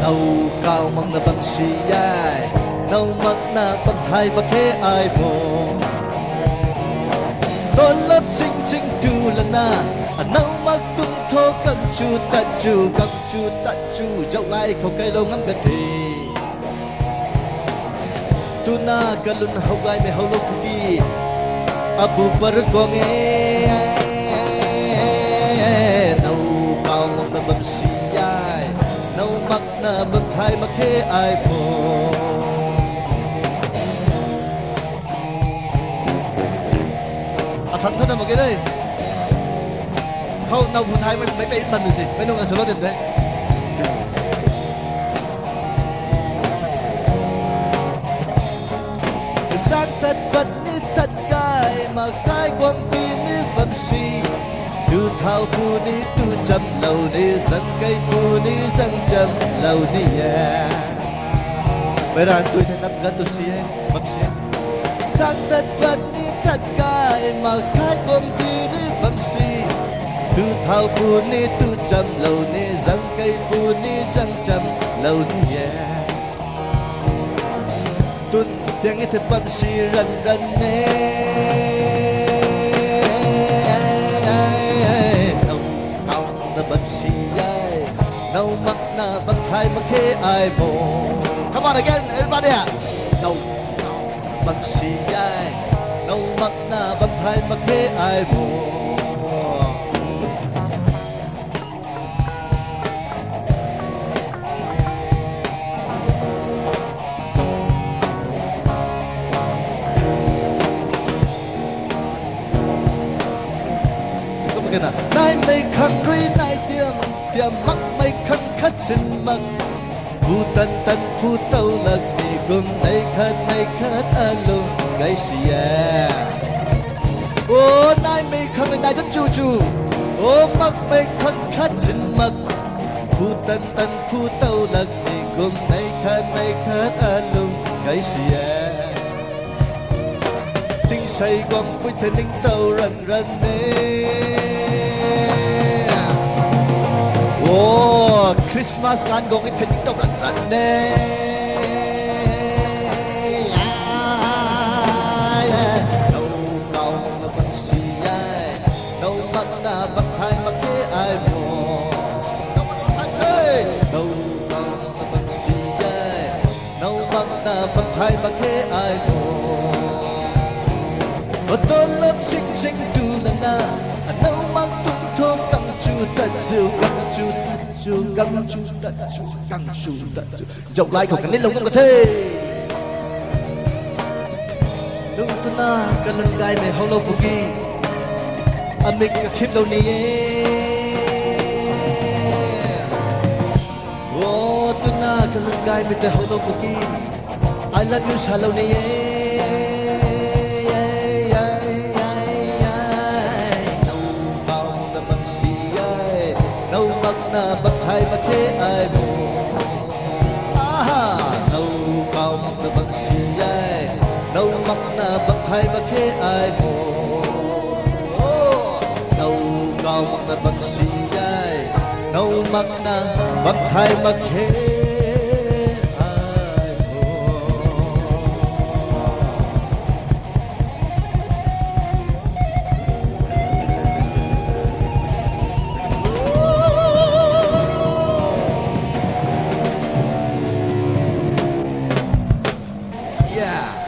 nâu cao mong na bang siyay nâu mag na bang thai ba khe ai mo tôn lớp chinh chinh tu là na nâu mag tung thô căng chu ta chu dạo lại không cây lâu ngắm gần thì tu na kalun hau gai me hau lo pugi abu par gonge nâu cao mong na bang siyay nâu mag na bang thai ba khe ai mo thằng thằng nào mà cái đây không nào phụ thái mấy mấy mình gì mấy nông là số tiền đấy sáng thật vật như thật gai mà khai quang tin như vầm si từ thao phu ni tu chăm lâu ni răng cây phu ni răng chăm lâu ni yeah bây giờ tôi thấy nắp gần tôi xí bắp xí sáng thật vật như thật gai mà khai quang tin như vầm si tu thao phu ni tu chăm lâu ni răng cây phu ni răng chăm lâu ni yeah tuân tiếng nghe thật bắp si rần rần nè nâu cao na bắp si ai nâu mắt na bắp thai mà khe ai mồ come on again everybody nâu bắp si ai nâu mắt na bắp thai mà khe ai mồ nai mây khăng ruy nai tiêm mắc mây khăng khát xin mắc phu tân phu tâu lạc đi cùng mây khát alung gai xìa ô nai mây khăng nai đất chu ô mắc mây khăng khát xin mắc phu tân phu tâu lạc đi cùng mây khát alung gai xìa tiếng say quăng với thân ninh tàu rần nè oh Christmas kan gong it thing tok ran ne nâu cao na bang si ai nâu mag na bang thai ma khe ai mo nâu cao na bang si ai nâu mag na bang thai ma khe ai mo to love sing tu la na nâu mag tung thô căng chu ta căng chu dọc lại không cần đến lâu ngân có thế nung tu na cần lần gai mày hau lâu bugi amik ka khip lâu ni oh tu na cần lần gai mày te hau lâu bugi I love you sa lâu ni na bắp thai mà khe ai mồ nâu cao mong na bắp si ai nâu mắc na bắp thai mà khe ai mồ nâu cao mong na bắp si ai nâu mắc na bắp thai mà khe yeah.